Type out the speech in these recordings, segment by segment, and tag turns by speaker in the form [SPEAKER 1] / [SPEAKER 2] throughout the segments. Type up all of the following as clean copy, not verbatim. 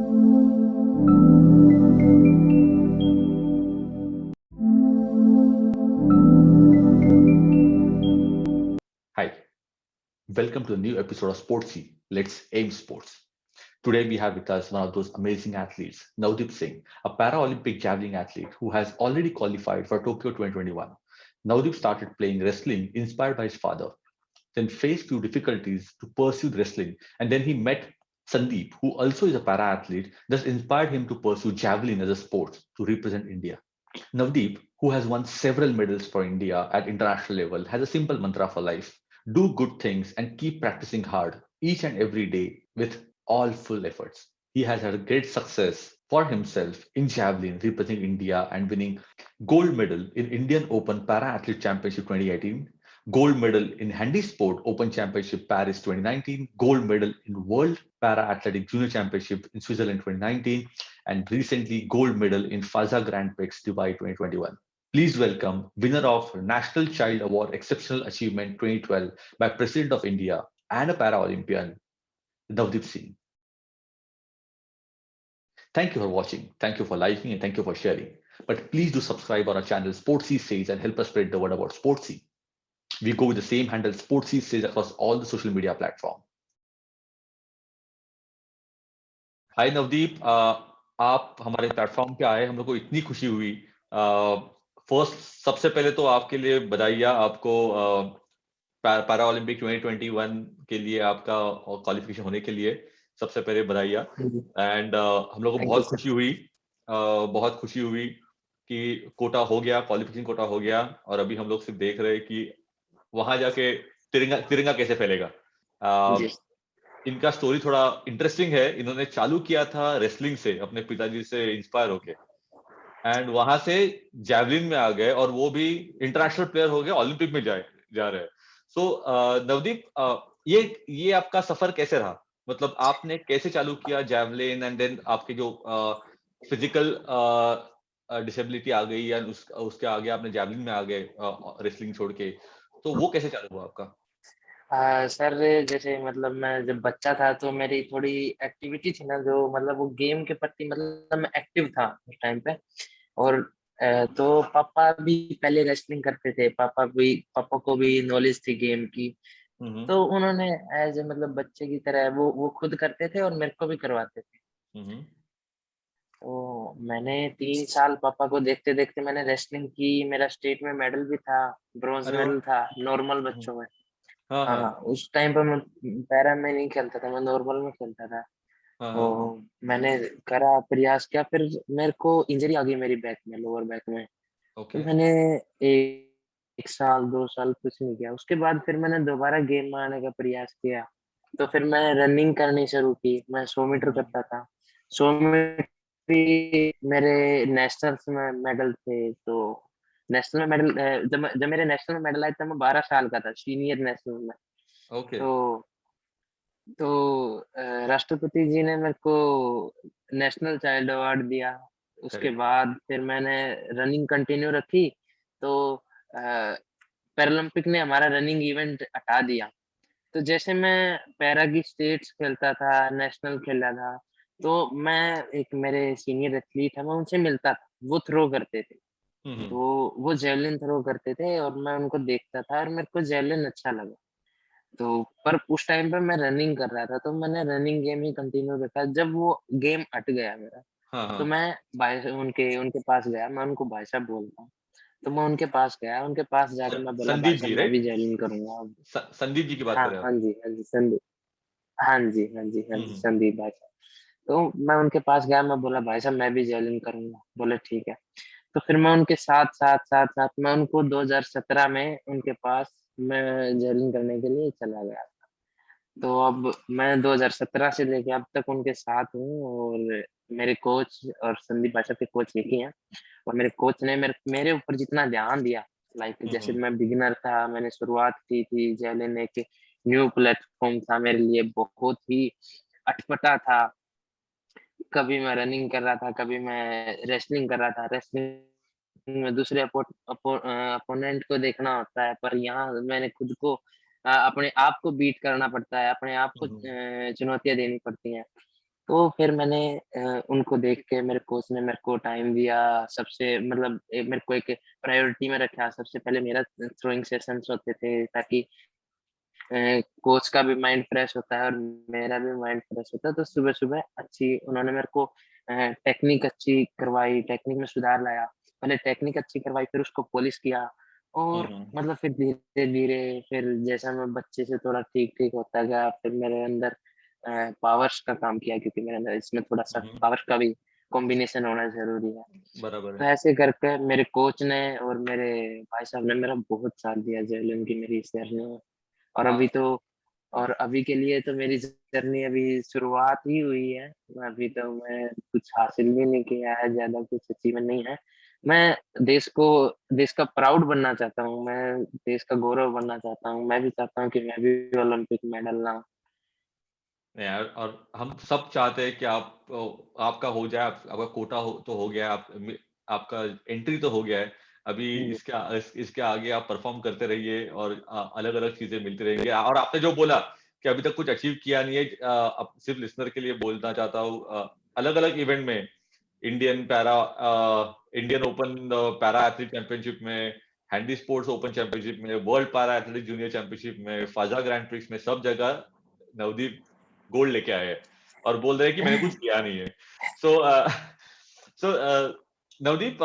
[SPEAKER 1] Hi, welcome to a new episode of Sportsy. Let's aim sports. Today we have with us one of those amazing athletes, Navdeep Singh, a Paralympic javelin athlete who has already qualified for Tokyo 2021. Navdeep started playing wrestling inspired by his father, then faced few difficulties to pursue wrestling, and then he met Sandeep, who also is a para athlete, thus inspired him to pursue javelin as a sport to represent India. Navdeep, who has won several medals for India at international level, has a simple mantra for life: do good things and keep practicing hard each and every day with all full efforts. He has had a great success for himself in javelin, representing India and winning gold medal in Indian Open Para Athlete Championship 2018, gold medal in Handisport Open Championship Paris 2019, gold medal in World Para Athletic Junior Championship in Switzerland 2019, and recently gold medal in FASA Grand Prix Dubai 2021. Please welcome winner of National Child Award Exceptional Achievement 2012 by President of India and a Para-Olympian, Navdeep Singh. Thank you for watching, thank you for liking, and thank you for sharing. But please do subscribe on our channel Sportsy Says and help us spread the word about Sportsy. We go with the same handle Sportsy Says across all the social media platforms. हाय नवदीप, आप हमारे platform पे आए, हम लोग को इतनी खुशी हुई। फर्स्ट सबसे पहले तो आपके लिए बधाइयाँ, आपको पैरा ओलंपिक 2021 के लिए आपका क्वालिफिकेशन होने के लिए सबसे पहले बधाइयाँ। एंड हम लोग को
[SPEAKER 2] थैंक यू
[SPEAKER 1] बहुत
[SPEAKER 2] सर।
[SPEAKER 1] खुशी हुई, बहुत खुशी हुई कि कोटा हो गया, क्वालिफिकेशन कोटा हो गया, और अभी हम लोग सिर्फ देख रहे हैं कि वहां जाके तिरंगा तिरंगा कैसे फैलेगा।
[SPEAKER 2] जी
[SPEAKER 1] इनका स्टोरी थोड़ा इंटरेस्टिंग है। इन्होंने चालू किया था रेसलिंग से, अपने पिताजी से इंस्पायर होके, एंड वहां से जैवलिन में आ गए, और वो भी इंटरनेशनल प्लेयर हो गए, ओलंपिक में जा रहे हैं। सो नवदीप, ये आपका सफर कैसे रहा? मतलब आपने कैसे चालू किया जैवलिन, एंड देन आपके जो फिजिकल डिसेबिलिटी आ गई, या उसके आगे आपने जैवलिन में आ गए रेसलिंग छोड़ के, तो वो कैसे चालू हुआ आपका?
[SPEAKER 2] सर, जैसे मतलब मैं जब बच्चा था तो मेरी थोड़ी एक्टिविटी थी ना, जो मतलब वो गेम के प्रति मतलब मैं एक्टिव था उस टाइम पे। और तो पापा भी पहले रेसलिंग करते थे, पापा को भी नॉलेज थी गेम की।
[SPEAKER 1] हम्म।
[SPEAKER 2] तो उन्होंने एज मतलब बच्चे की तरह वो खुद करते थे और मेरे को भी करवाते थे।
[SPEAKER 1] हम्म।
[SPEAKER 2] तो मैंने 3 साल पापा को देखते देखते मैंने रेसलिंग की। मेरा स्टेट में मेडल भी था, ब्रॉन्ज
[SPEAKER 1] अरे वाह।
[SPEAKER 2] मेडल था नॉर्मल
[SPEAKER 1] हम्म।
[SPEAKER 2] बच्चों में।
[SPEAKER 1] हाँ हाँ।
[SPEAKER 2] हाँ, उस टाइम पे मैं पैरा में नहीं खेलता था, मैं नॉर्मल में खेलता था।
[SPEAKER 1] हाँ
[SPEAKER 2] तो
[SPEAKER 1] हाँ।
[SPEAKER 2] मैंने करा, प्रयास किया, फिर मेरे को इंजरी आ गई मेरी बैक में, लोअर बैक में। तो
[SPEAKER 1] ओके।
[SPEAKER 2] मैंने 1 साल 2 साल कुछ नहीं किया। उसके बाद फिर मैंने दोबारा गेम में आने का प्रयास किया। तो फिर मैंने रनिंग करनी शुरू की। मैं 100 मीटर
[SPEAKER 1] हम्म।
[SPEAKER 2] करता था। 100 मीटर भी मेरे नेशनल्स में मेडल थे। तो नेशनल में मेडल, जब मेरे नेशनल में मेडल आए तब मैं 12 साल का था, सीनियर नेशनल में।
[SPEAKER 1] ओके।
[SPEAKER 2] तो तो राष्ट्रपति जी ने मेरे को नेशनल चाइल्ड अवार्ड दिया। उसके
[SPEAKER 1] करेक्ट।
[SPEAKER 2] बाद फिर मैंने रनिंग कंटिन्यू रखी। तो पैरालंपिक ने हमारा रनिंग इवेंट हटा दिया। तो जैसे मैं पैरा की स्टेट्स खेलता था, नेशनल खेला था, तो मैं एक मेरे सीनियर एथलीट है, मैं उनसे मिलता था। वो थ्रो करते थे।
[SPEAKER 1] हम्म।
[SPEAKER 2] तो वो जेवलिन थ्रो करते थे और मैं उनको देखता था और मेरे को जेवलिन अच्छा लगा। तो पर उस टाइम पे मैं रनिंग कर रहा था, तो मैंने रनिंग गेम ही कंटिन्यू रखा। जब वो गेम हट गया मेरा,
[SPEAKER 1] हाँ
[SPEAKER 2] तो
[SPEAKER 1] हाँ।
[SPEAKER 2] मैं भाई उनके उनके पास गया। मैं उनको भाई साहब बोलता हूँ। तो मैं उनके पास गया, उनके पास जाके मैं बोला, भाई
[SPEAKER 1] संदीप
[SPEAKER 2] साहब
[SPEAKER 1] जी,
[SPEAKER 2] मैं भी
[SPEAKER 1] राइट?
[SPEAKER 2] जेवलिन करूँगा अब।
[SPEAKER 1] संदीप जी की बात
[SPEAKER 2] हाँ,
[SPEAKER 1] कर रहे हैं
[SPEAKER 2] हाँ
[SPEAKER 1] आप?
[SPEAKER 2] जी, हाँ जी, संदीप। हाँ जी, हाँ जी, हाँ जी,
[SPEAKER 1] हम्म।
[SPEAKER 2] संदीप भाई साहब। तो मैं उनके पास गया, मैं बोला, भाई साहब मैं भी जेवलिन करूँगा। बोले ठीक है। तो फिर मैं उनके साथ मैं उनको 2017 में उनके पास मैं जेवलिन करने के लिए चला गया। तो अब मैं 2017 से लेके अब तक उनके साथ हूँ। और मेरे कोच और संदीप भाई साहब के कोच एक ही हैं। और मेरे कोच ने मेरे ऊपर जितना ध्यान दिया, लाइक जैसे
[SPEAKER 1] हम्म।
[SPEAKER 2] मैं बिगिनर था, मैंने शुरुआत की थी, जेवलिन एक न्यू प्लेटफ़ॉर्म था मेरे लिए, बहुत ही अटपटा था। कभी मैं रनिंग कर रहा था, कभी मैं रेसलिंग कर रहा था। रेसलिंग में दूसरे अपोनेंट को देखना होता है, पर यहाँ मैंने खुद को अपने आप को बीट करना पड़ता है, अपने आप को
[SPEAKER 1] हम्म।
[SPEAKER 2] चुनौतियाँ देनी पड़ती हैं। तो फिर मैंने उनको देख के मेरे कोच ने मेरे को टाइम दिया, सबसे मतलब मेरे को एक प्रायोरिटी में रखा। सबसे पहले मेरा थ्रोइंग सेशंस होते थे ताकि कोच का भी माइंड फ्रेश होता है और मेरा भी माइंड फ्रेश होता है। तो सुबह-सुबह अच्छी उन्होंने मेरे को टेक्निक अच्छी करवाई, टेक्निक में सुधार लाया। पहले टेक्निक अच्छी करवाई, फिर उसको पॉलिश किया
[SPEAKER 1] हुँ,
[SPEAKER 2] और
[SPEAKER 1] हुँ।
[SPEAKER 2] मतलब फिर धीरे-धीरे फिर जैसा मैं बच्चे से थोड़ा ठीक-ठीक होता गया, फिर मेरे अंदर पावर्स का काम किया क्योंकि मेरे अंदर इसमें थोड़ा-सा
[SPEAKER 1] हुँ, हुँ।
[SPEAKER 2] पावर्स का भी कॉम्बिनेशन होना ज़रूरी है।
[SPEAKER 1] बराबर
[SPEAKER 2] तो
[SPEAKER 1] है।
[SPEAKER 2] ऐसे करके मेरे कोच ने और मेरे भाई साहब ने मेरा बहुत साथ दिया जेवलिन की मेरी इस जर्नी में। और
[SPEAKER 1] हाँ,
[SPEAKER 2] अभी तो और अभी के लिए तो मेरी जर्नी अभी शुरुआत ही हुई है। अभी तो मैं कुछ हासिल भी नहीं किया है, ज़्यादा कुछ अचीवमेंट नहीं है। मैं देश का प्राउड बनना चाहता हूँ, मैं देश का गौरव बनना चाहता हूँ। मैं भी चाहता हूँ कि मैं भी ओलंपिक मेडल लाऊँ।
[SPEAKER 1] यार और हम सब चाहते हैं कि आपका हो जाए, आपका कोटा तो हो गया, आपका एंट्री तो हो गया है। अभी
[SPEAKER 2] जी।
[SPEAKER 1] इसके आगे आप परफॉर्म करते रहिए और अलग-अलग चीजें मिलती रहेंगी। और आपने जो बोला कि अभी तक कुछ अचीव किया नहीं है, अब सिर्फ लिसनर के लिए बोलना चाहता हूँ, अलग-अलग इवेंट में Indian open para athlete championship में, हैंडी स्पोर्ट्स ओपन चैंपियनशिप में, world para athletic junior championship में, फाजा ग्रैंड प्रिक्स में, सब जगह नवदीप गोल्ड लेके आए हैं और बोल रहे हैं कि मैंने कुछ किया नहीं है। सो सो नवदीप,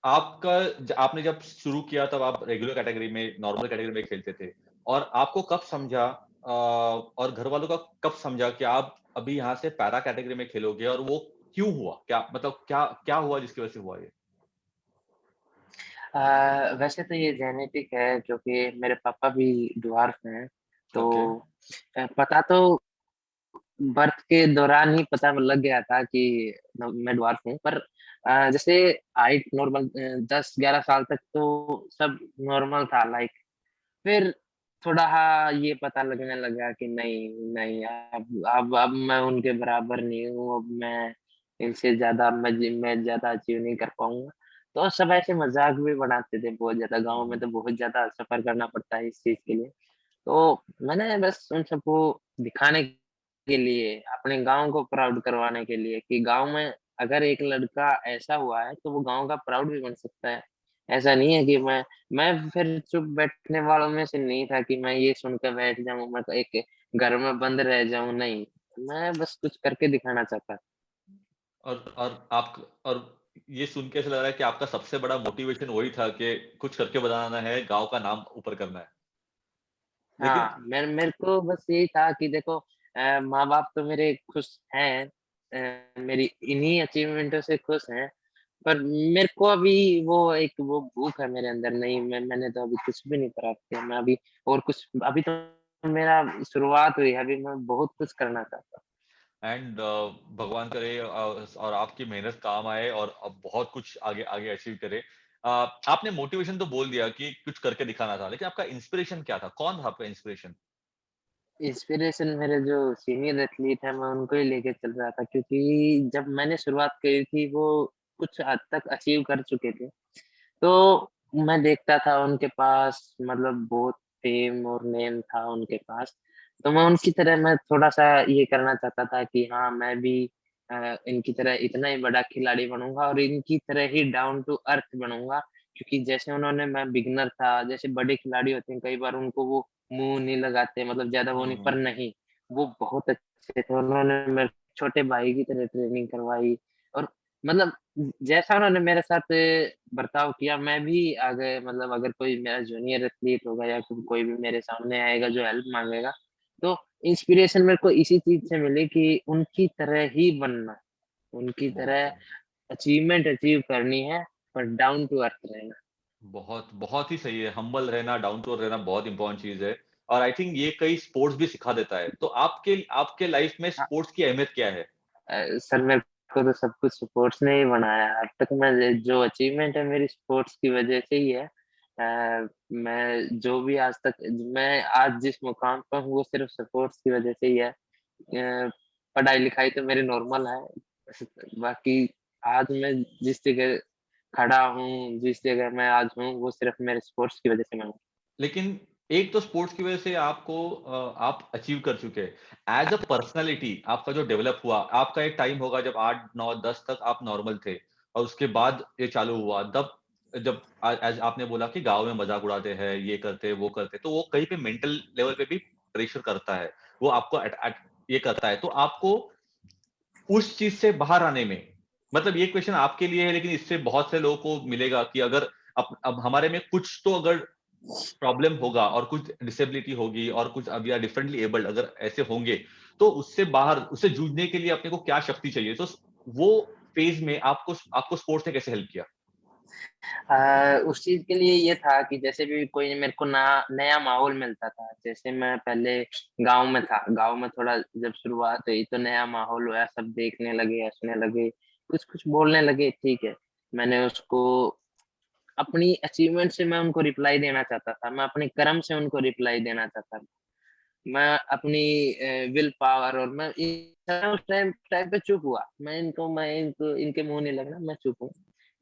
[SPEAKER 1] आपने जब शुरू किया तब आप रेगुलर कैटेगरी में, नॉर्मल कैटेगरी में खेलते थे और आपको कब समझा, और घर वालों का कब समझा कि आप अभी यहाँ से पैरा कैटेगरी में खेलोगे, और वो क्यों हुआ? क्या मतलब क्या क्या हुआ जिसकी वजह से हुआ ये?
[SPEAKER 2] वैसे तो ये जेनेटिक है क्योंकि मेरे पापा भी ड्वार्फ हैं। तो
[SPEAKER 1] ओके।
[SPEAKER 2] पता तो बर्थ के दौरान ही पता लग गया था कि मैं ड्वार्फ हूँ। पर जैसे हाइट नॉर्मल 10-11 साल तक तो सब नॉर्मल था लाइक। फिर थोड़ा हाँ, ये पता लगने लगा कि नहीं, नहीं अब मैं उनके बराबर नहीं हूँ, अब मैं इनसे ज़्यादा मैं ज़्यादा अचीव नहीं कर पाऊँगा। तो सब ऐसे मज़ाक भी बनाते थे बहुत ज़्यादा,
[SPEAKER 1] हुँ,
[SPEAKER 2] गाँव में
[SPEAKER 1] हुँ।
[SPEAKER 2] तो बहुत ज़्यादा सफ़र करना पड़ता है इस चीज़ के लिए। तो मैंने बस उन सबको दिखाने के लिए, अपने गाँव को प्राउड करवाने के लिए कि गाँव में अगर एक लड़का ऐसा हुआ है, तो वो गाँव का प्राउड भी बन सकता है। ऐसा नहीं है कि मैं फिर चुप बैठने वालों में से नहीं था कि मैं ये सुन के बैठ जाऊँ, मैं तो एक घर में बंद रह जाऊँ, नहीं। मैं बस कुछ करके दिखाना चाहता था।
[SPEAKER 1] और ये सुन के ऐसा लग रहा है कि आपका सबसे बड़ा मोटिवेशन वही था कि कुछ करके बताना है, गाँव का नाम ऊपर करना है। लेकिन
[SPEAKER 2] हाँ, मेरे मेरे को बस यही था कि देखो माँ-बाप तो मेरे खुश हैं, मेरी इन्हीं अचीवमेंटों से खुश हैं। पर मेरे को अभी वो भूख है मेरे अंदर, नहीं मैंने तो अभी कुछ भी नहीं प्राप्त किया। मैं अभी और कुछ अभी तो मेरा शुरुआत हुई है, अभी मैं बहुत कुछ करना चाहता हूँ।
[SPEAKER 1] एंड भगवान करे और आपकी मेहनत काम आए और अब बहुत कुछ आगे आगे अचीव करे। आपने मोटिवेशन तो बोल दिया कि कुछ करके दिखाना था, लेकिन आपका इंस्पिरेशन क्या था? कौन था आपका इंस्पिरेशन?
[SPEAKER 2] इंस्पिरेशन मेरे जो सीनियर एथलीट हैं, मैं उनको ही लेके चल रहा था क्योंकि जब मैंने शुरुआत करी थी, वो कुछ हद तक अचीव कर चुके थे। तो मैं देखता था उनके पास मतलब बहुत फ़ेम और नेम था उनके पास। तो मैं थोड़ा-सा ये करना चाहता था कि हाँ, मैं भी इनकी तरह इतना ही बड़ा खिलाड़ी बनूँगा और इनकी तरह ही डाउन टू अर्थ बनूँगा। क्योंकि जैसे उन्होंने मैं बिगिनर था, जैसे बड़े खिलाड़ी होते हैं, कई बार उनको वो मुँह नहीं लगाते मतलब ज़्यादा वो
[SPEAKER 1] हुँ,
[SPEAKER 2] नहीं, पर
[SPEAKER 1] हुँ।
[SPEAKER 2] नहीं, वो बहुत अच्छे थे। उन्होंने मेरे छोटे भाई की तरह ट्रेनिंग करवाई और मतलब जैसा उन्होंने मेरे साथ बर्ताव किया, मैं भी आगे मतलब अगर कोई मेरा जूनियर एथलीट होगा या फिर कोई भी मेरे सामने आएगा जो हेल्प माँगेगा, तो इंस्पिरेशन मेरे को इसी चीज़ से मिली कि उनकी तरह ही बनना, उनकी
[SPEAKER 1] बहुत
[SPEAKER 2] तरह
[SPEAKER 1] सही।
[SPEAKER 2] अचीवमेंट अचीव करनी है, पर डाउन टू अर्थ रहना।
[SPEAKER 1] बहुत बहुत ही सही है। हम्बल रहना, डाउन टू अर्थ रहना बहुत इंपॉर्टेंट चीज़ है और आई थिंक ये कई स्पोर्ट्स भी सिखा देता है। तो आपके आपके लाइफ में
[SPEAKER 2] हाँ,
[SPEAKER 1] स्पोर्ट्स की अहमियत क्या है?
[SPEAKER 2] सर मेरे को तो सब कुछ स्पोर्ट्स ने ही बनाया है। आज तक मैं जो अचीवमेंट है मेरी स्पोर्ट्स की वजह से ही है। मैं जो भी आज तक मैं आज जिस मुकाम पर हूँ वो सिर्फ़ स्पोर्ट्स की वजह से ही है। पढ़ाई-लिखाई तो मेरी नॉर्मल है। बाकी आज मैं जिस जगह खड़ा हूँ, जिस जगह मैं आज हूँ, वो सिर्फ़ मेरे स्पोर्ट्स की वजह से मैं हूँ।
[SPEAKER 1] लेकिन एक तो स्पोर्ट्स की वजह से आपको आप अचीव कर चुके हैं एज अ पर्सनालिटी। आपका जो डेवलप हुआ, आपका एक टाइम होगा जब 8 9 10 तक आप नॉर्मल थे और उसके बाद ये चालू हुआ तब, जब एज आपने बोला कि गांव में मजाक उड़ाते हैं, ये करते वो करते, तो वो कहीं पे मेंटल लेवल पे भी प्रेशर करता है, वो आपको ये करता है। तो आपको उस चीज से बाहर आने में, मतलब ये क्वेश्चन आपके लिए है लेकिन इससे बहुत से लोगों को मिलेगा कि अगर अब हमारे में कुछ तो अगर प्रॉब्लम होगा और कुछ डिसेबिलिटी होगी और कुछ अब या डिफरेंटली एबल्ड अगर ऐसे होंगे, तो उससे बाहर, उससे जूझने के लिए अपने को क्या शक्ति चाहिए, तो वो फेज में आपको आपको स्पोर्ट्स ने कैसे हेल्प किया?
[SPEAKER 2] उस चीज़ के लिए ये था कि जैसे भी कोई मेरे को ना नया माहौल मिलता था, जैसे मैं पहले गाँव में था, गाँव में थोड़ा जब शुरुआत हुई तो नया माहौल हुआ, सब देखने लगे, हँसने लगे, कुछ-कुछ बोलने लगे, ठीक है। मैंने उसको अपनी अचीवमेंट से मैं उनको रिप्लाई देना चाहता था, मैं अपने कर्म से उनको रिप्लाई देना चाहता था। मैं अपनी विल पावर और मैं उस टाइम टाइम पे चुप हुआ। मैं इनको इनके मुँह नहीं लगना, मैं चुप हूँ,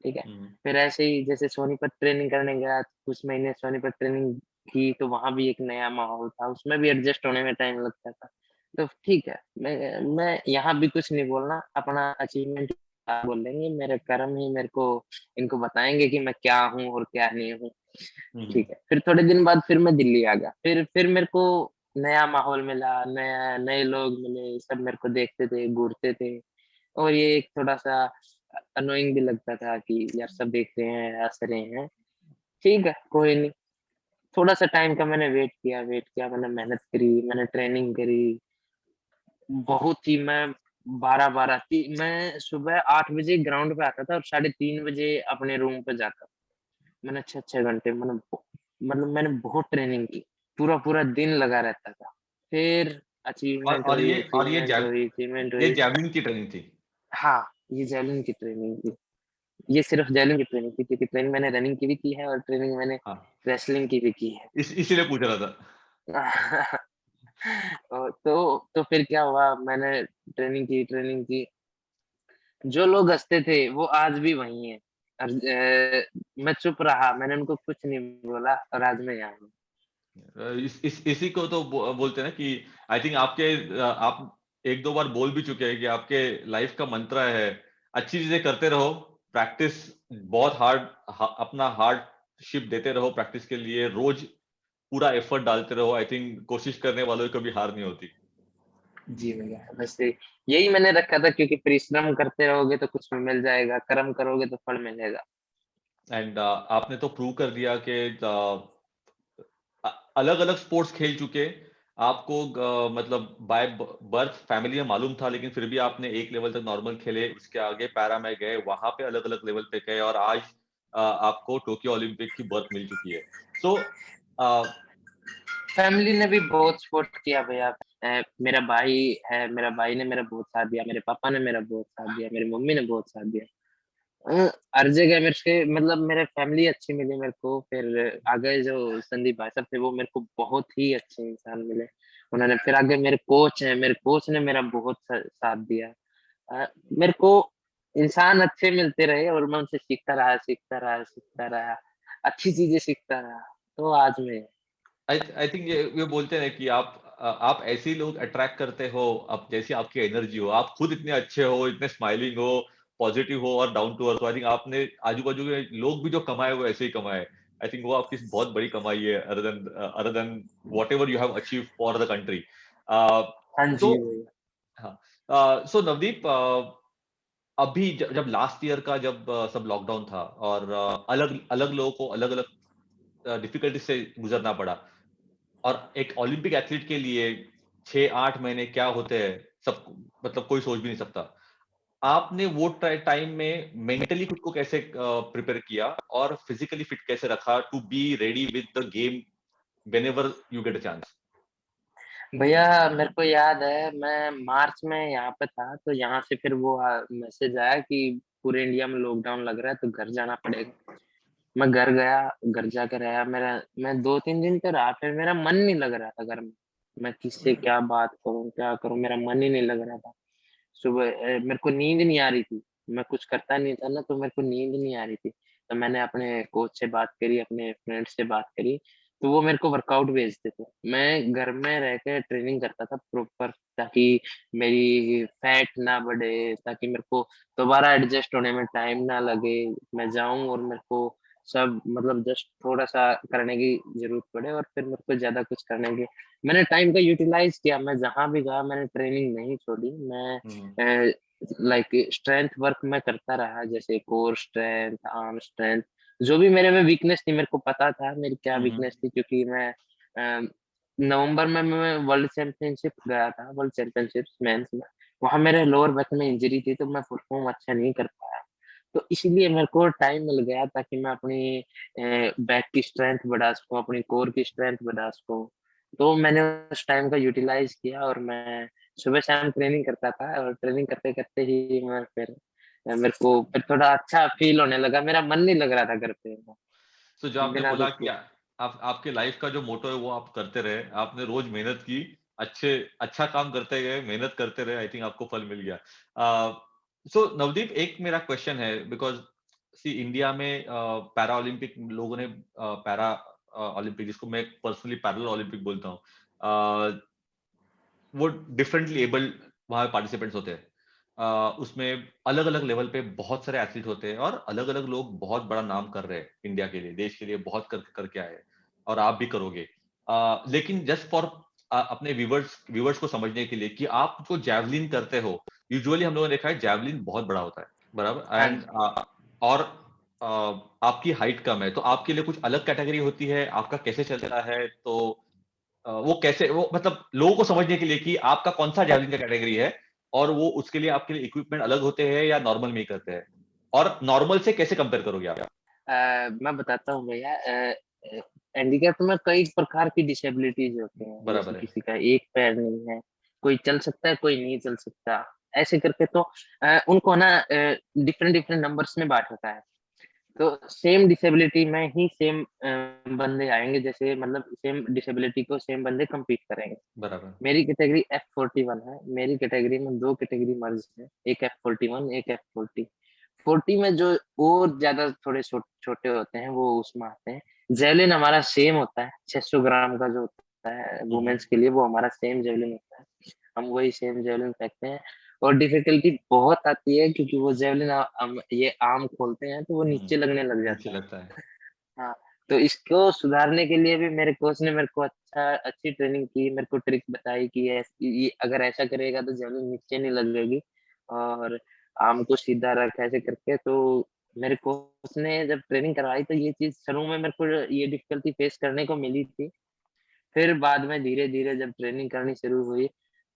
[SPEAKER 2] ठीक है।
[SPEAKER 1] हम्म,
[SPEAKER 2] फिर ऐसे ही जैसे सोनीपत ट्रेनिंग करने गया, कुछ महीने सोनीपत ट्रेनिंग की, तो वहाँ भी एक नया माहौल था, उसमें भी एडजस्ट होने में टाइम लगता था। तो ठीक है, मैं यहाँ भी कुछ नहीं बोलना, अपना अचीवमेंट बोल देंगे, मेरे कर्म ही मेरे को इनको बताएँगे कि मैं क्या हूँ और क्या नहीं हूँ।
[SPEAKER 1] हम्म,
[SPEAKER 2] ठीक है, फिर थोड़े दिन बाद फिर मैं दिल्ली आ गया। फिर मेरे को नया माहौल मिला, नया नए लोग मिले, सब मेरे को देखते थे, घूरते थे और ये एक थोड़ा-सा अनोइंग भी लगता था कि यार सब देख रहे हैं, हँस रहे हैं। ठीक है, कोई नहीं। थोड़ा-सा टाइम का मैंने वेट किया, मैंने मेहनत करी, मैंने ट्रेनिंग करी। बहुत ही मैं 12-12 ती मैं सुबह 8 बजे ग्राउंड पे आता था और साढ़े 3 बजे अपने रूम पे जाता। मैंने 6-6 घंटे मैंने बहुत ट्रेनिंग की, पूरा-पूरा दिन लगा रहता था। फिर
[SPEAKER 1] और
[SPEAKER 2] अचीवमेंट
[SPEAKER 1] और
[SPEAKER 2] हुई,
[SPEAKER 1] ये और ये
[SPEAKER 2] अचीवमेंट
[SPEAKER 1] जैव
[SPEAKER 2] हुई, अचीवमेंट
[SPEAKER 1] ये
[SPEAKER 2] हुई।
[SPEAKER 1] जैवलिन की ट्रेनिंग थी।
[SPEAKER 2] हाँ, ये जेवलिन की ट्रेनिंग थी। ये सिर्फ़ जेवलिन की ट्रेनिंग थी क्योंकि ट्रेनिंग मैंने रनिंग की भी की है और ट्रेनिंग मैंने
[SPEAKER 1] हाँ,
[SPEAKER 2] रेसलिंग की भी की है।
[SPEAKER 1] इसीलिए पूछ रहा था।
[SPEAKER 2] तो फिर क्या हुआ मैंने ट्रेनिंग की। जो लोग हँसते थे वो आज भी वही हैं। और मैं चुप रहा, मैंने उनको कुछ नहीं बोला और आज मैं यहाँ हूँ।
[SPEAKER 1] इसी को तो बोलते हैं ना कि आई थिंक आपके आप एक दो बार बोल भी चुके हैं कि आपके लाइफ का मंत्र है, अच्छी चीजें करते रहो, प्रैक्टिस बहुत अपना हार्डशिप देते रहो प्रैक्टिस के लिए, रोज पूरा एफर्ट डालते रहो। आई थिंक कोशिश करने वालों की कभी हार नहीं होती।
[SPEAKER 2] जी भैया, वैसे यही मैंने रखा था क्योंकि परिश्रम करते रहोगे तो कुछ भी मिल जाएगा, कर्म करोगे तो फल मिलेगा।
[SPEAKER 1] एंड आपने तो प्रूव कर दिया कि अलग अलग स्पोर्ट्स खेल चुके, आपको मतलब बाय बर्थ फैमिली में मालूम था, लेकिन फिर भी आपने एक लेवल तक नॉर्मल खेले, उसके आगे पैरा में गए, वहां पे अलग अलग लेवल पे गए और आज आपको टोक्यो ओलंपिक की बर्थ मिल चुकी है। सो
[SPEAKER 2] फैमिली ने भी बहुत सपोर्ट किया भैया। मेरा भाई है, मेरा भाई ने मेरा बहुत साथ दिया, मेरे पापा ने मेरा बहुत साथ दिया, मेरी मम्मी ने बहुत साथ दिया। हर जगह मेरे से मतलब मेरे फैमिली अच्छी मिली मेरे को, फिर आगे जो संदीप भाई साहब थे वो मेरे को बहुत ही अच्छे इंसान मिले। उन्होंने फिर आगे मेरे कोच हैं, मेरे कोच ने मेरा बहुत साथ दिया। मेरे को इंसान अच्छे मिलते रहे और मैं उनसे सीखता रहा, अच्छी चीज़ें सीखता रहा, तो आज मैं
[SPEAKER 1] आई थिंक ये बोलते हैं कि आप ऐसे ही लोग अट्रैक्ट करते हो, आप जैसी आपकी एनर्जी हो, आप खुद इतने अच्छे हो, इतने स्माइलिंग हो, पॉजिटिव हो और डाउन टू अर्थ हो। आई थिंक आपने आजू बाजू के लोग भी जो कमाए वो ऐसे ही कमाए। आई थिंक वो आपकी बहुत बड़ी कमाई है, other than what ever you have achieve for the country.
[SPEAKER 2] हाँ
[SPEAKER 1] सो
[SPEAKER 2] जी, भैया।
[SPEAKER 1] हाँ, सो नवदीप, अभी जब लास्ट ईयर का जब सब लॉकडाउन था और अलग अलग लोगों को अलग अलग डिफिकल्टी से गुजरना पड़ा, और एक ओलंपिक एथलीट के लिए 6-8 महीने क्या होते हैं, सब मतलब कोई सोच भी नहीं सकता। आपने वो टाइम में मेंटली खुद को कैसे प्रिपेयर किया और फिजिकली फिट कैसे रखा to be ready with the game whenever you get a chance?
[SPEAKER 2] भैया मेरे को याद है मैं मार्च में यहाँ पे था तो यहाँ से फिर वो मैसेज आया कि पूरे इंडिया में लॉकडाउन लग रहा है तो घर जाना पड़ेगा। मैं घर गया, घर जाकर आया मैं 2-3 दिन तो रहा फिर मेरा मन नहीं लग रहा था घर में। मैं किससे क्या करूँ मेरा मन ही नहीं लग रहा था। सुबह मेरे को नींद नहीं आ रही थी। मैं कुछ करता नहीं था ना तो मेरे को नींद नहीं आ रही थी। तो मैंने अपने कोच से बात करी, अपने फ्रेंड से बात करी, तो वो मेरे को वर्कआउट भेजते थे। मैं घर में रह के ट्रेनिंग करता था प्रॉपर, ताकि मेरी फैट ना बढ़े, ताकि मेरे को दोबारा एडजस्ट होने में टाइम ना लगे। मैं जाऊँ और मेरे को सब मतलब जस्ट थोड़ा-सा करने की ज़रूरत पड़े और फिर मेरे को ज़्यादा कुछ करने की मैंने टाइम का यूटिलाइज़ किया। मैं जहाँ भी गया मैंने ट्रेनिंग नहीं छोड़ी। मैं
[SPEAKER 1] हम्म,
[SPEAKER 2] लाइक स्ट्रेंथ वर्क मैं करता रहा, जैसे कोर स्ट्रेंथ, आर्म स्ट्रेंथ, जो भी मेरे में वीकनेस थी मेरे को पता था मेरी क्या
[SPEAKER 1] हम्म,
[SPEAKER 2] वीकनेस थी, क्योंकि मैं नवंबर में मैं वर्ल्ड चैंपियनशिप गया था, वर्ल्ड चैंपियनशिप्स मेंस में। वहाँ मेरे लोअर बैक में इंजरी थी तो मैं परफॉर्म अच्छा नहीं कर पाया। तो इसीलिए मेरे को टाइम मिल गया ताकि मैं अपनी बैक की स्ट्रेंथ बढ़ा सकूँ, अपनी कोर की स्ट्रेंथ बढ़ा सकूँ। तो मैंने उस टाइम का यूटिलाइज़ किया और मैं सुबह-शाम ट्रेनिंग करता था और ट्रेनिंग करते-करते ही मैं फिर मेरे को फिर थोड़ा अच्छा फ़ील होने लगा, मेरा मन नहीं लग रहा था घर पे,
[SPEAKER 1] तो जो आपने
[SPEAKER 2] बिना
[SPEAKER 1] बोला
[SPEAKER 2] कुछ
[SPEAKER 1] कि
[SPEAKER 2] किए।
[SPEAKER 1] आप आपके लाइफ का जो मोटो है वो आप करते रहे, आपने रोज मेहनत की, अच्छा काम करते गए, मेहनत करते रहे, आई थिंक आपको फल मिल गया। सो नवदीप, एक मेरा क्वेश्चन है, बिकॉज सी इंडिया में पैरा ओलंपिक लोगों ने पैरा ओलंपिक, जिसको मैं पर्सनली पैरेलल ओलंपिक बोलता हूँ, वो डिफरेंटली एबल्ड वहाँ पार्टिसिपेंट्स होते हैं। उसमें अलग अलग लेवल पे बहुत सारे एथलीट होते हैं और अलग अलग लोग बहुत बड़ा नाम कर रहे हैं इंडिया के लिए, देश के लिए बहुत करके आए हैं, और आप भी करोगे। लेकिन जस्ट फॉर अपने व्यूवर्स को समझने के लिए कि आप जो जैवलिन करते हो, यूजुअली हम लोगों ने देखा है जैवलिन बहुत बड़ा होता है, बराबर,
[SPEAKER 2] हाँ
[SPEAKER 1] एंड
[SPEAKER 2] जी।
[SPEAKER 1] और अ, आपकी हाइट कम है, तो आपके लिए कुछ अलग कैटेगरी होती है, आपका कैसे चलता है? तो वो कैसे, वो मतलब लोगों को समझने के लिए कि आपका कौन सा जैवलिन का कैटेगरी है, और वो उसके लिए आपके लिए इक्विपमेंट अलग होते हैं या नॉर्मल में ही करते हैं, और नॉर्मल से कैसे कंपेयर करोगे आप?
[SPEAKER 2] मैं बताता हूँ भैया, हैंडीकैप में कई प्रकार की डिसेबिलिटीज़ होती हैं, जैसे
[SPEAKER 1] बराबर है।
[SPEAKER 2] किसी का एक पैर नहीं है, कोई चल सकता है, कोई नहीं चल सकता। ऐसे करके तो उनको ना डिफरेंट डिफरेंट नंबर्स में बाँट रखा है। तो सेम डिसेबिलिटी में ही सेम बंदे आएँगे, जैसे मतलब सेम डिसेबिलिटी को सेम बंदे कम्पीट करेंगे।
[SPEAKER 1] बराबर।
[SPEAKER 2] मेरी कैटेगरी F41 है, मेरी कैटेगरी में 2 कैटेगरी मर्ज है, एक F41 एक F40। 40 में जो और ज़्यादा थोड़े छोटे होते हैं वो उसमें आते हैं। जेवलिन हमारा सेम होता है, 600 ग्राम का जो होता है
[SPEAKER 1] हम्म,
[SPEAKER 2] वुमेन्स के लिए वो हमारा सेम जेवलिन होता है। हम वही सेम जेवलिन फेंकते हैं और डिफिकल्टी बहुत आती है क्योंकि वो जेवलिन हम ये आर्म खोलते हैं तो वो नीचे लगने लग
[SPEAKER 1] नीचे
[SPEAKER 2] जाता है।
[SPEAKER 1] लगता है।
[SPEAKER 2] हाँ, तो इसको सुधारने के लिए भी मेरे कोच ने मेरे को अच्छी ट्रेनिंग की, मेरे को ट्रिक बताई कि ये अगर ऐसा करेगा तो जेवलिन नीचे नहीं लगेगी और आर्म को सीधा रख, ऐसे करके। तो मेरे कोच ने जब ट्रेनिंग करवाई तो ये चीज़ शुरू में मेरे को ये डिफ़िकल्टी फेस करने को मिली थी। फिर बाद में धीरे-धीरे जब ट्रेनिंग करनी शुरू हुई,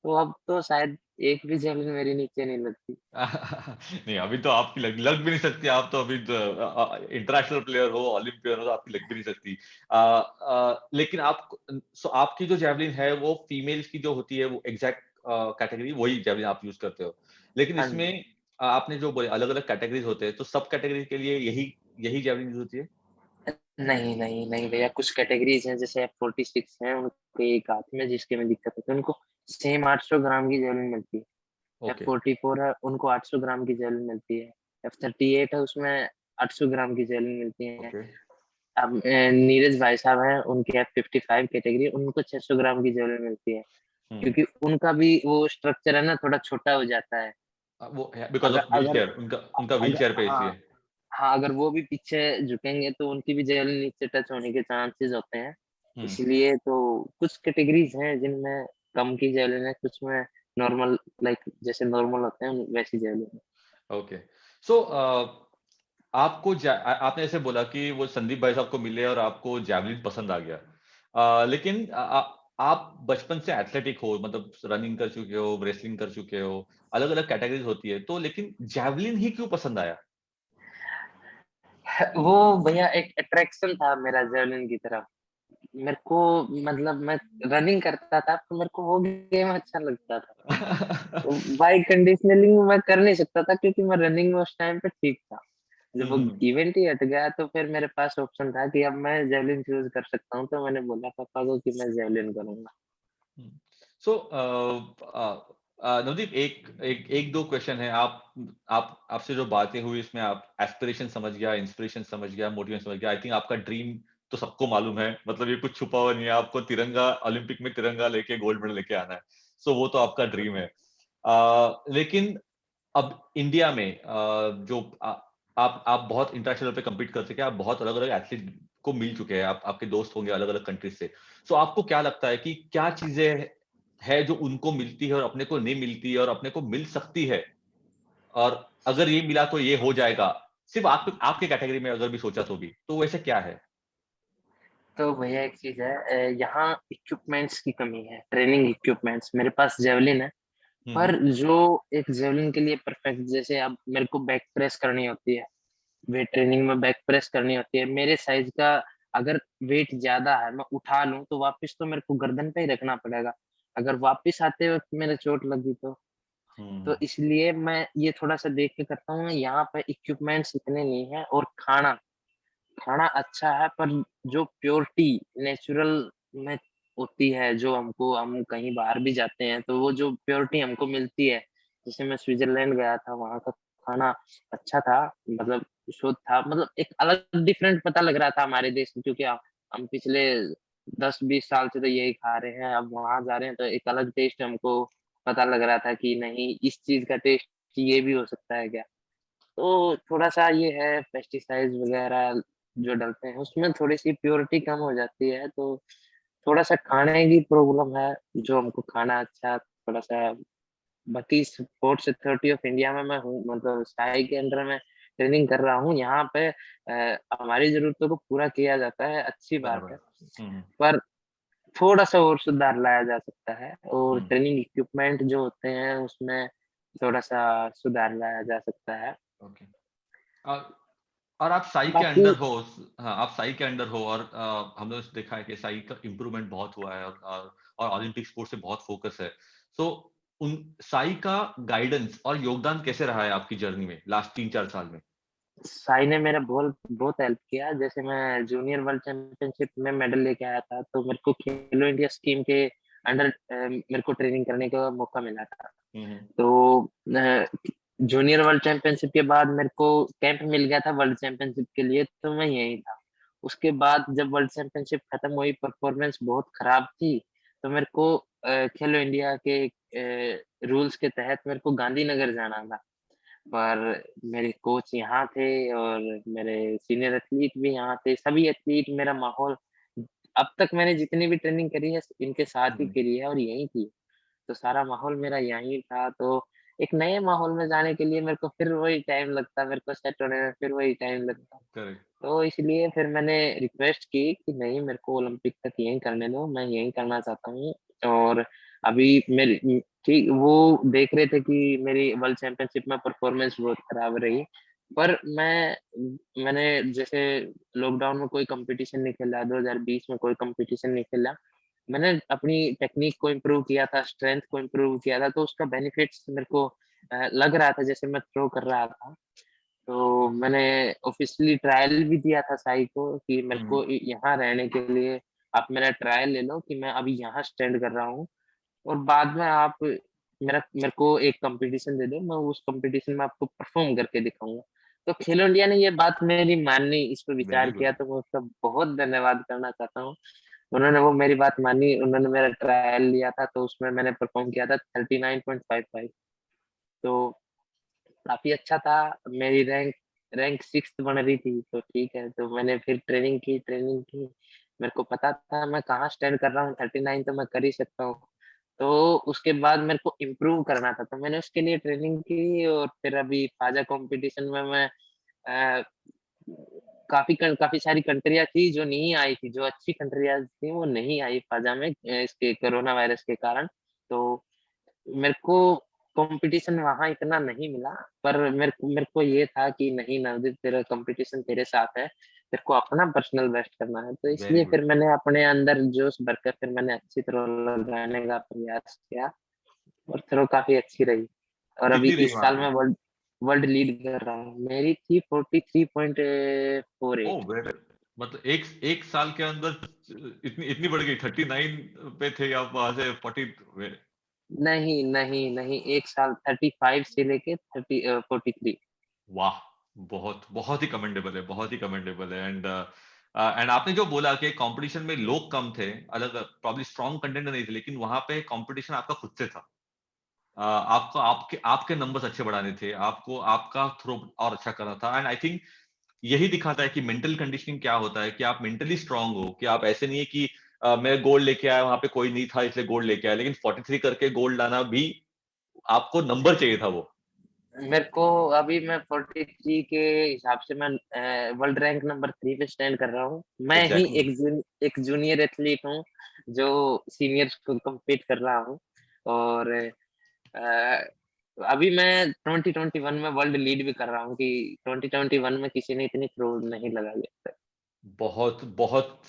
[SPEAKER 2] तो अब तो शायद एक भी जेवलिन मेरी नीचे नहीं लगती।
[SPEAKER 1] नहीं, अभी तो आपकी लग भी नहीं सकती, आप तो अभी इंटरनेशनल प्लेयर हो, ओलंपियन हो, तो आपकी लग भी नहीं सकती। लेकिन आपकी जो जैवलिन है वो फीमेल्स की जो होती है, वो एग्जैक्ट कैटेगरी वही जैवलिन आप यूज करते हो, लेकिन
[SPEAKER 2] हाँ
[SPEAKER 1] इसमें
[SPEAKER 2] जी।
[SPEAKER 1] आपने जो बोले अलग अलग कैटेगरीज होते हैं, तो सब कैटेगरी के लिए यही यही जैवलिन यूज होती है?
[SPEAKER 2] नहीं, नहीं, नहीं भैया, कुछ कैटेगरीज़ हैं जैसे F46 हैं, उनको एक हाथ में जिसके में दिक्कत होती है, उनको सेम 800 ग्राम की जेवलिन मिलती है।
[SPEAKER 1] ओके।
[SPEAKER 2] F44 है, उनको 800 ग्राम की जेवलिन मिलती है। F38 है, उसमें 800 ग्राम की जेवलिन मिलती है।
[SPEAKER 1] ओके।
[SPEAKER 2] अब नीरज भाई साहब हैं, उनकी F55 कैटेगरी, उनको 600 ग्राम की जेवलिन मिलती है,
[SPEAKER 1] हम्म।
[SPEAKER 2] क्योंकि उनका भी वो स्ट्रक्चर है ना, थोड़ा छोटा हो जाता है।
[SPEAKER 1] वो बिकॉज
[SPEAKER 2] अगर
[SPEAKER 1] ऑफ व्हील
[SPEAKER 2] अगर
[SPEAKER 1] चेयर, उनका उनका व्हील
[SPEAKER 2] अगर
[SPEAKER 1] चेयर पे,
[SPEAKER 2] हाँ।
[SPEAKER 1] इसलिए।
[SPEAKER 2] हाँ, अगर वो भी पीछे झुकेंगे तो उनकी भी जेवलिन नीचे टच होने के चांसेस होते हैं।
[SPEAKER 1] हम्म।
[SPEAKER 2] इसलिए तो कुछ कैटेगरीज़ हैं जिनमें कम की जेवलिन है, कुछ में नॉर्मल लाइक जैसे नॉर्मल होते हैं वैसी जेवलिन है।
[SPEAKER 1] ओके। सो आपने ऐसे बोला कि वो संदीप भाई साहब को मिले और आपको जैवलिन पसंद आ गया, लेकिन आप बचपन से एथलेटिक हो, मतलब रनिंग कर चुके हो, रेसलिंग कर चुके हो, अलग अलग कैटेगरीज होती है, तो लेकिन जैवलिन ही क्यों पसंद आया?
[SPEAKER 2] वो भैया एक अट्रैक्शन था मेरा जेवलिन की तरफ। मेरे को मतलब मैं रनिंग करता था तो मेरे को वो गेम अच्छा लगता था। बाय कंडीशनिंग मैं कर नहीं सकता था क्योंकि मैं रनिंग में उस टाइम पे ठीक था। जब वो
[SPEAKER 1] हम्म,
[SPEAKER 2] इवेंट ही हट गया तो फिर मेरे पास ऑप्शन था कि अब मैं जेवलिन चूज़ कर सकता हूँ, तो मैंने बोला पापा को कि मैं जेवलिन करूँगा।
[SPEAKER 1] सो नवदीप, एक एक एक दो क्वेश्चन है। आपसे जो बातें हुई इसमें आप एस्पिरेशन समझ गया, इंस्पिरेशन समझ गया, मोटिवेशन समझ गया, आई थिंक आपका ड्रीम तो सबको मालूम है, मतलब ये कुछ छुपा हुआ नहीं है, आपको तिरंगा ओलंपिक में तिरंगा लेके गोल्ड मेडल लेके आना है। सो वो तो आपका ड्रीम है। लेकिन अब इंडिया में जो आप बहुत इंटरनेशनल पे कम्पीट कर सके, आप बहुत अलग अलग एथलीट को मिल चुके हैं, आप आपके दोस्त होंगे अलग अलग कंट्रीज से। सो आपको क्या लगता है कि क्या चीजें है जो उनको मिलती है और अपने को नहीं मिलती है और अपने को मिल सकती है, और अगर ये मिला तो ये हो जाएगा, सिर्फ आपके आपके कैटेगरी में अगर भी सोचा तो भी, तो वैसे क्या है?
[SPEAKER 2] तो भैया एक चीज़ है, यहाँ इक्विपमेंट्स की कमी है, ट्रेनिंग इक्विपमेंट्स। मेरे पास जेवलिन है,
[SPEAKER 1] हम्म।
[SPEAKER 2] पर जो एक जेवलिन के लिए परफेक्ट, जैसे अब मेरे को बैक प्रेस करनी होती है, वेट ट्रेनिंग में बैक प्रेस करनी होती है, मेरे साइज़ का अगर वेट ज़्यादा है, मैं उठा लूँ, तो वापस तो मेरे को गर्दन पे ही रखना पड़ेगा। अगर वापस आते वक़्त मेरे चोट लगी तो
[SPEAKER 1] हम्म।
[SPEAKER 2] इसलिए मैं ये थोड़ा-सा देख के करता हूँ, यहाँ पे इक्विपमेंट्स इतने नहीं हैं, और खाना खाना अच्छा है, पर जो प्योरिटी नेचुरल में होती है, जो हमको, हम कहीं बाहर भी जाते हैं तो वो जो प्योरिटी हमको मिलती है, जैसे मैं स्विट्ज़रलैंड गया था, वहाँ का खाना अच्छा था, मतलब शुद्ध था, मतलब एक अलग डिफरेंट पता लग रहा था हमारे देश में, क्योंकि हम पिछले 10-20 साल से तो यही खा रहे हैं, अब वहाँ जा रहे हैं तो एक अलग टेस्ट हमको पता लग रहा था कि नहीं, इस चीज़ का टेस्ट ये भी हो सकता है क्या? तो थोड़ा-सा ये है, पेस्टिसाइड्स वगैरह जो डलते हैं, उसमें थोड़ी-सी प्योरिटी कम हो जाती है, तो थोड़ा-सा खाने की प्रॉब्लम है, जो हमको खाना अच्छा थोड़ा-सा। बाकी स्पोर्ट्स अथॉरिटी ऑफ इंडिया में मैं हूँ, मतलब साई के अंडर में ट्रेनिंग कर रहा हूँ। यहाँ पे हमारी ज़रूरतों को पूरा किया जाता है, अच्छी बात
[SPEAKER 1] बराबर।
[SPEAKER 2] है,
[SPEAKER 1] हम्म।
[SPEAKER 2] पर थोड़ा-सा और सुधार लाया जा सकता है, और
[SPEAKER 1] हम्म।
[SPEAKER 2] ट्रेनिंग इक्विपमेंट जो होते हैं, उसमें थोड़ा-सा सुधार लाया जा सकता है।
[SPEAKER 1] ओके। और आप साई के
[SPEAKER 2] बाकी
[SPEAKER 1] अंडर हो। हाँ, आप साई के अंडर हो, और हमने देखा है कि साई का इम्प्रूवमेंट बहुत हुआ है, और ओलंपिक स्पोर्ट्स से बहुत फोकस है। सो उन साई का गाइडेंस और योगदान कैसे रहा है आपकी जर्नी में लास्ट 3-4 साल में?
[SPEAKER 2] साई ने मेरा बहुत बहुत हेल्प किया। जैसे मैं जूनियर वर्ल्ड चैंपियनशिप में मेडल लेके आया था, तो मेरे को खेलो इंडिया स्कीम के अंडर मेरे को ट्रेनिंग करने का मौका मिला था।
[SPEAKER 1] हम्म।
[SPEAKER 2] तो जूनियर वर्ल्ड चैंपियनशिप के बाद मेरे को कैंप मिल गया था वर्ल्ड चैंपियनशिप के लिए, तो मैं यहीं था। उसके बाद जब वर्ल्ड चैंपियनशिप खत्म हुई, परफॉर्मेंस बहुत खराब थी, तो मेरे को खेलो इंडिया के रूल्स के तहत मेरे को गांधीनगर जाना था। पर मेरे कोच यहाँ थे, और मेरे सीनियर एथलीट भी यहाँ थे, सभी एथलीट, मेरा माहौल, अब तक मैंने जितनी भी ट्रेनिंग करी है, इनके साथ ही
[SPEAKER 1] हम्म।
[SPEAKER 2] करी है और यहीं की। तो सारा माहौल मेरा यहीं था, तो एक नए माहौल में जाने के लिए मेरे को फिर वही टाइम लगता, मेरे को सेट होने में फिर वही टाइम लगता।
[SPEAKER 1] करेक्ट।
[SPEAKER 2] तो इसलिए फिर मैंने रिक्वेस्ट की कि नहीं, मेरे को ओलंपिक तक यहीं करने दो, मैं यहीं करना चाहता हूँ। और अभी मेरी ठीक वो देख रहे थे कि मेरी वर्ल्ड चैंपियनशिप में परफॉर्मेंस बहुत खराब रही। पर मैंने जैसे लॉकडाउन में कोई कॉम्पिटिशन नहीं खेला, 2020 में कोई कॉम्पिटिशन नहीं खेला। मैंने अपनी टेक्निक को इम्प्रूव किया था, स्ट्रेंथ को इम्प्रूव किया था, तो उसका बेनिफिट्स मेरे को लग रहा था जैसे मैं थ्रो कर रहा था। तो मैंने ऑफ़िशियली ट्रायल भी दिया था साई को कि मेरे
[SPEAKER 1] हम्म।
[SPEAKER 2] को यहाँ रहने के लिए आप मेरा ट्रायल ले लो, कि मैं अभी यहाँ स्टैंड कर रहा हूँ, और बाद में आप मेरे को एक कॉम्पिटिशन दे दो, मैं उस कॉम्पिटिशन में आपको परफ़ॉर्म करके दिखाऊँगा। तो खेलो इंडिया ने ये बात मेरी मानी, इस पे
[SPEAKER 1] वेरी
[SPEAKER 2] विचार
[SPEAKER 1] गुड।
[SPEAKER 2] किया, तो मैं उसका बहुत धन्यवाद करना चाहता हूँ। उन्होंने वो मेरी बात मानी, उन्होंने मेरा ट्रायल लिया था, तो उसमें मैंने परफ़ॉर्म किया था 39.55। तो काफ़ी अच्छा था, मेरी रैंक रैंक 6th बन रही थी, तो ठीक है, तो मैंने फिर ट्रेनिंग की। मेरे को पता था मैं कहाँ स्टैंड कर रहा हूँ, 39 तो मैं कर ही सकता हूँ। तो उसके बाद मेरे को इम्प्रूव करना था, तो मैंने उसके लिए ट्रेनिंग की, और फिर अभी फाज़ा कॉम्पिटिशन में मैं अ, काफ़ी सारी कंट्रियाँ थी जो नहीं आई थी, जो अच्छी कंट्रियाँ थी वो नहीं आई फाज़ा में, इसके कोरोना वायरस के कारण। तो मेरे को कॉम्पिटिशन वहाँ इतना नहीं मिला, पर मेरे को ये था कि नहीं नवदीप, तेरा कॉम्पिटिशन तेरे साथ है, तेरे को अपना पर्सनल बेस्ट करना है। तो
[SPEAKER 1] वेरी
[SPEAKER 2] इसलिए
[SPEAKER 1] गुड।
[SPEAKER 2] फिर मैंने अपने अंदर जोश भरकर फिर मैंने अच्छी थ्रो लगाने का प्रयास किया, और थ्रो काफ़ी अच्छी रही, और अभी
[SPEAKER 1] कितनी रही
[SPEAKER 2] इस
[SPEAKER 1] वहां
[SPEAKER 2] साल
[SPEAKER 1] पे?
[SPEAKER 2] मैं वर्ल्ड वर्ल्ड लीड कर रहा हूँ। मेरी थी
[SPEAKER 1] ओ
[SPEAKER 2] 43.48।
[SPEAKER 1] वेरी, मतलब एक एक साल के अंदर इतनी इतनी बढ़ गई, 39 पे थे आप, वहां से 40?
[SPEAKER 2] नहीं, नहीं, नहीं, 1 साल 35 से लेके 43।
[SPEAKER 1] वाह, बहुत बहुत ही कमेंडेबल है, बहुत ही कमेंडेबल है। एंड एंड आपने जो बोला कि कंपटीशन में लोग कम थे, अलग प्रॉब्ली स्ट्रॉन्ग कंटेंट नहीं थे, लेकिन वहां पे कंपटीशन आपका खुद से था। आपको आपके आपके नंबर्स अच्छे बढ़ाने थे, आपको आपका थ्रो और अच्छा करना था। एंड आई थिंक यही दिखाता है कि मेंटल कंडीशनिंग क्या होता है, कि आप मेंटली स्ट्रांग हो, कि आप ऐसे नहीं है कि मैं गोल्ड लेके आया, वहां पे कोई नहीं था इसलिए गोल्ड लेके आया, लेकिन 43 करके गोल्ड लाना भी आपको नंबर चाहिए था वो।
[SPEAKER 2] मेरे को अभी मैं 43 के हिसाब से मैं वर्ल्ड रैंक नंबर 3 पे स्टैंड कर रहा हूँ। मैं ही
[SPEAKER 1] एग्जैक्टली।
[SPEAKER 2] एक जूनियर एथलीट हूँ जो सीनियर्स को कम्पीट कर रहा हूँ। और अभी मैं 2021 में वर्ल्ड लीड भी कर रहा हूँ कि 2021 में किसी ने इतनी थ्रो नहीं लगाई है।
[SPEAKER 1] बहुत बहुत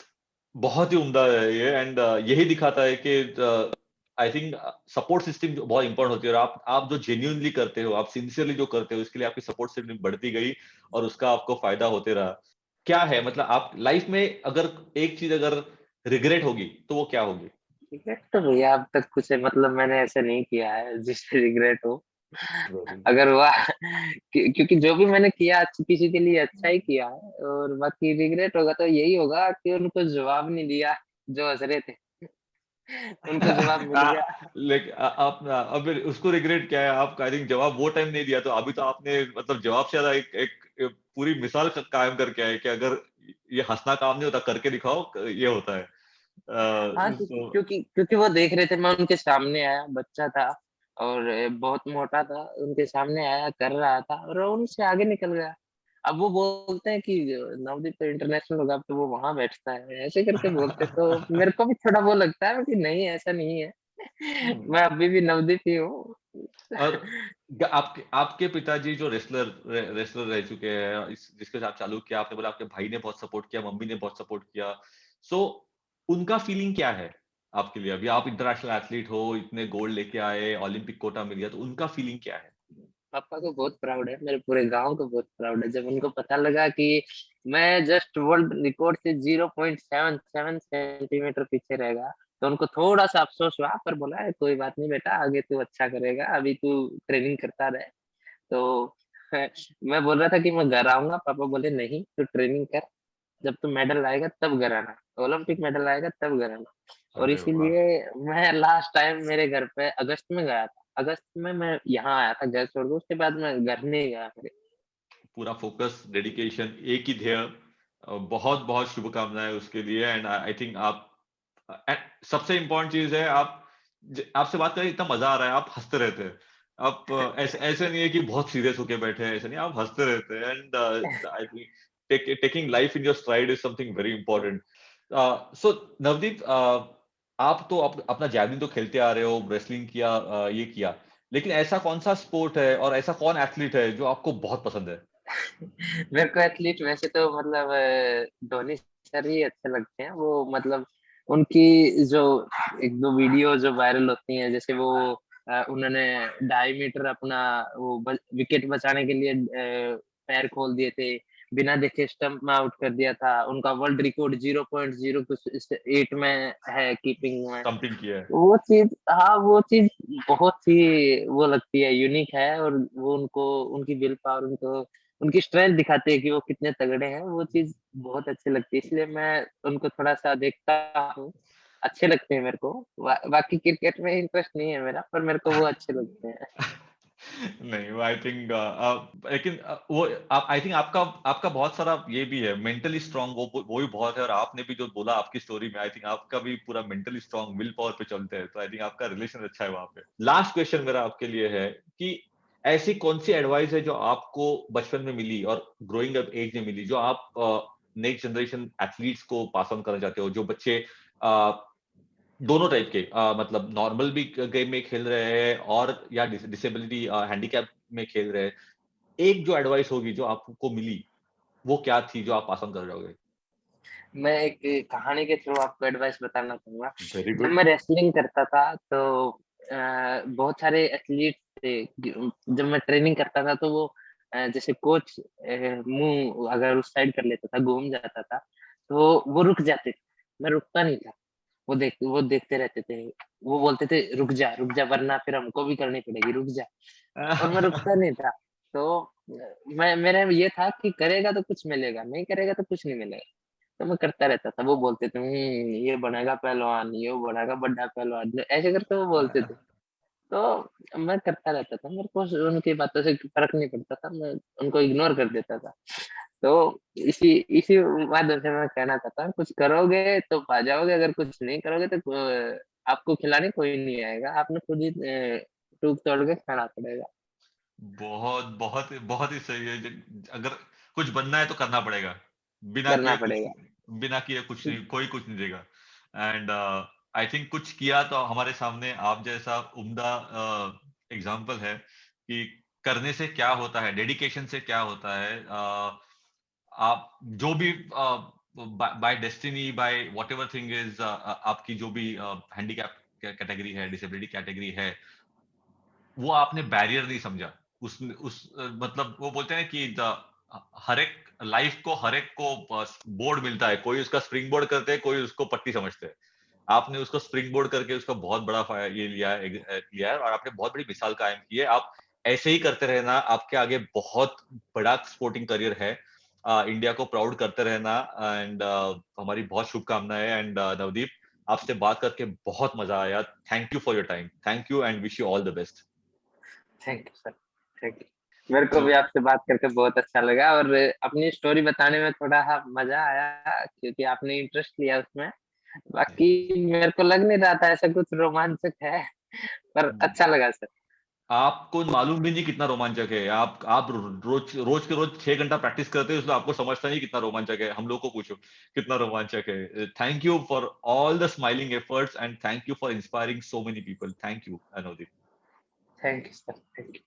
[SPEAKER 1] बहुत ही उम्दा है ये। एंड यही दिखाता है कि आई थिंक सपोर्ट सिस्टम जो बहुत इंपॉर्टेंट होती है, और आप जो जेन्युइनली करते हो, आप सिंसियरली जो करते हो, इसके लिए आपकी सपोर्ट सिस्टम बढ़ती गई और उसका आपको फायदा होते रहा। क्या है मतलब आप लाइफ में अगर एक चीज अगर रिग्रेट होगी तो वो क्या होगी?
[SPEAKER 2] रिग्रेट तो भैया अब तक कुछ है, मतलब मैंने ऐसा नहीं किया है जिससे रिग्रेट हो।
[SPEAKER 1] वेरी
[SPEAKER 2] अगर हुआ क्योंकि जो भी मैंने किया किसी के लिए अच्छा ही किया है, और बाकी रिग्रेट होगा तो यही होगा कि उनको जवाब नहीं दिया जो हंस रहे थे। उनको जवाब मिल गया।
[SPEAKER 1] लेकिन आप अब उसको रिग्रेट क्या है? आप आई थिंक जवाब वो टाइम नहीं दिया, तो अभी तो आपने मतलब जवाब से ज्यादा एक पूरी मिसाल कायम करके आए कि अगर ये हंसना काम नहीं होता, करके दिखाओ ये होता है।
[SPEAKER 2] हाँ,
[SPEAKER 1] सो
[SPEAKER 2] क्योंकि क्योंकि वो देख रहे थे, मैं उनके सामने आया, बच्चा था और बहुत मोटा था, उनके सामने आया, कर रहा था और वो उनसे आगे निकल गया। अब वो बोलते हैं कि नवदीप तो इंटरनेशनल होगा, अब तो वो वहां बैठता है, ऐसे करके बोलते, तो मेरे को भी थोड़ा वो लगता है कि नहीं, ऐसा नहीं है। मैं अभी भी नवदीप ही हूँ।
[SPEAKER 1] और आपके आपके पिताजी जो रेसलर रह चुके हैं, जिसके साथ चालू किया, आपने बोला आपके भाई ने बहुत सपोर्ट किया, मम्मी ने बहुत सपोर्ट किया। सो उनका फीलिंग क्या है आपके लिए? अभी आप इंटरनेशनल एथलीट हो, इतने गोल्ड लेके आए, ओलंपिक कोटा मिल गया, तो उनका फीलिंग क्या है?
[SPEAKER 2] पापा को बहुत प्राउड है, मेरे पूरे गांव को बहुत प्राउड है। जब उनको पता लगा कि मैं जस्ट वर्ल्ड रिकॉर्ड से 0.77 सेंटीमीटर पीछे रहेगा, तो उनको थोड़ा सा अफसोस हुआ, पर बोला है कोई बात नहीं बेटा, आगे तू अच्छा करेगा, अभी तू ट्रेनिंग करता रहे। तो मैं बोल रहा था कि मैं घर आऊंगा, पापा बोले नहीं, तू ट्रेनिंग कर, जब तू मेडल आएगा तब घर आना, ओलंपिक मेडल आएगा तब घर आना। और
[SPEAKER 1] अरे वाह!
[SPEAKER 2] इसीलिए मैं लास्ट टाइम मेरे घर पे अगस्त में गया था। अगस्त में मैं यहाँ आया था घर छोड़ के, उसके बाद मैं घर नहीं गया मेरे।
[SPEAKER 1] पूरा फोकस, डेडिकेशन, एक ही ध्येय। बहुत बहुत शुभकामनाएं उसके लिए। एंड आई थिंक आप सबसे इम्पोर्टेंट चीज है, आप आपसे बात करें इतना मजा आ रहा है, आप हंसते रहते हैं। आप ऐसे ऐसे नहीं है कि बहुत सीरियस होके बैठे हैं, ऐसे नहीं, आप हंसते रहते हैं। And I think taking life in your stride is something very important. So Navdeep, आप तो अपना जैवलिन तो खेलते आ रहे हो, रेसलिंग किया, ये किया, लेकिन ऐसा कौन सा स्पोर्ट है और ऐसा कौन एथलीट है जो आपको बहुत पसंद है?
[SPEAKER 2] मेरे को एथलीट वैसे तो मतलब धोनी सर ही अच्छे लगते हैं। वो मतलब उनकी जो एक दो वीडियो जो वायरल होती हैं, जैसे वो उन्होंने 2.5 मीटर अपना वो विकेट बचाने के लिए पैर खोल दिए थे, बिना देखे स्टंप में आउट कर दिया था। उनका वर्ल्ड रिकॉर्ड 0.0 कुछ 8 में है कीपिंग में।
[SPEAKER 1] स्टंपिंग किया है।
[SPEAKER 2] वो चीज, हाँ वो चीज बहुत ही वो लगती है, यूनिक है। और वो उनको, उनकी विल पावर, उनको उनकी स्ट्रेंथ दिखाती है कि वो कितने तगड़े हैं। वो चीज बहुत अच्छी लगती है, इसलिए मैं उनको थोड़ा सा देखता हूँ, अच्छे लगते हैं मेरे को। बाकी क्रिकेट में इंटरेस्ट नहीं है मेरा, पर मेरे को वो अच्छे लगते हैं।
[SPEAKER 1] नहीं, वो आई थिंक लेकिन वो आप आई थिंक आपका आपका बहुत सारा ये भी है, मेंटली स्ट्रांग, वो भी बहुत है। और आपने भी जो बोला आपकी स्टोरी में, आई थिंक आपका भी पूरा मेंटली स्ट्रांग, विल पावर पे चलते हैं, तो आई थिंक आपका रिलेशन अच्छा है वहां पे। लास्ट क्वेश्चन मेरा आपके लिए है कि ऐसी कौन सी एडवाइस है जो आपको बचपन में मिली और ग्रोइंग अप एज में मिली, जो आप नेक्स्ट जनरेशन एथलीट्स को पास ऑन करना चाहते हो, जो बच्चे दोनों टाइप के, मतलब नॉर्मल भी गेम में खेल रहे हैं और या डिसेबिलिटी हैंडीकैप में खेल रहे हैं, एक जो एडवाइस होगी जो आपको मिली, वो क्या थी जो आप पास ऑन कर जाओगे?
[SPEAKER 2] मैं एक कहानी के थ्रू आपको एडवाइस बताना चाहूंगा।
[SPEAKER 1] वेरी
[SPEAKER 2] जब
[SPEAKER 1] गुड।
[SPEAKER 2] मैं रेसलिंग करता था तो बहुत सारे एथलीट थे। जब मैं ट्रेनिंग करता था तो वो जैसे कोच मुंह अगर उस साइड कर लेता था, घूम जाता था, तो वो रुक जाते थे। मैं रुकता नहीं था। वो देखते रहते थे। वो बोलते थे रुक जा, वरना फिर हमको भी करनी पड़ेगी, रुक जा। और मैं रुकता नहीं था। तो मैं मेरा ये था कि करेगा तो कुछ मिलेगा, नहीं करेगा तो कुछ नहीं मिलेगा। तो मैं करता रहता था। वो बोलते थे ये बनेगा पहलवान, ये बनेगा बड़ा पहलवान, ऐसे करके वो बोलते थे। तो मैं करता रहता था, मेरे को उनकी बातों से फ़र्क नहीं पड़ता था, मैं उनको इग्नोर कर देता था। तो इसी इसी माध्यम से मैं कहना चाहता हूँ, कुछ करोगे तो पा जाओगे, अगर कुछ नहीं करोगे तो आपको खिलाने कोई नहीं आएगा, आपने खुद ही टूक तोड़ के खाना पड़ेगा।
[SPEAKER 3] बहुत बहुत बहुत ही सही है। अगर कुछ बनना है तो करना पड़ेगा, बिना
[SPEAKER 2] करना
[SPEAKER 3] किए कुछ,
[SPEAKER 2] पड़ेगा।
[SPEAKER 3] बिना किए कुछ नहीं, कोई कुछ नहीं देगा। एंड आई थिंक कुछ किया तो हमारे सामने आप जैसा उम्दा एग्जाम्पल है कि करने से क्या होता है, डेडिकेशन से क्या होता है। आप जो भी by destiny, by whatever thing is, आपकी जो भी हैंडीकैप कैटेगरी है, डिसेबिलिटी कैटेगरी है, वो आपने बैरियर नहीं समझा। मतलब वो बोलते हैं कि हर एक लाइफ को, हर एक को बोर्ड मिलता है, कोई उसका स्प्रिंग बोर्ड करते हैं, कोई उसको पट्टी समझते हैं। आपने उसको स्प्रिंग बोर्ड करके उसका बहुत बड़ा ये लिया है और आपने बहुत बड़ी मिसाल कायम की है। आप ऐसे ही करते रहना, आपके आगे बहुत बड़ा स्पोर्टिंग करियर है। इंडिया को प्राउड करते रहना। एंड हमारी बहुत शुभकामनाएं। एंड नवदीप, आपसे बात करके बहुत मजा आया। Thank you for your time. Thank you and wish you all the best.
[SPEAKER 2] Thank you sir, thank you. मेरे को
[SPEAKER 3] तो
[SPEAKER 2] भी आपसे बात करके बहुत अच्छा लगा और अपनी स्टोरी बताने में थोड़ा मजा आया क्योंकि आपने इंटरेस्ट लिया उसमें। बाकी मेरे को लग नहीं रहा था ऐसा कुछ रोमांचक है, पर अच्छा लगा सर।
[SPEAKER 3] आपको मालूम भी नहीं कितना रोमांचक है। आप रोज रोज के रोज 6 घंटा प्रैक्टिस करते हैं, इसलिए आपको समझता नहीं कितना रोमांचक है। हम लोग को पूछो कितना रोमांचक है। Thank you for all the smiling efforts and thank you for inspiring so many people. Thank you Anudeep.
[SPEAKER 2] Thank you sir, thank you.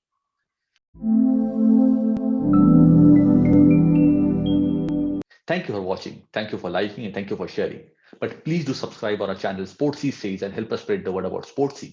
[SPEAKER 1] Thank you for watching. Thank you for liking and thank you for sharing. But please do subscribe on our channel Sportsy Says and help us spread the word about Sportsy.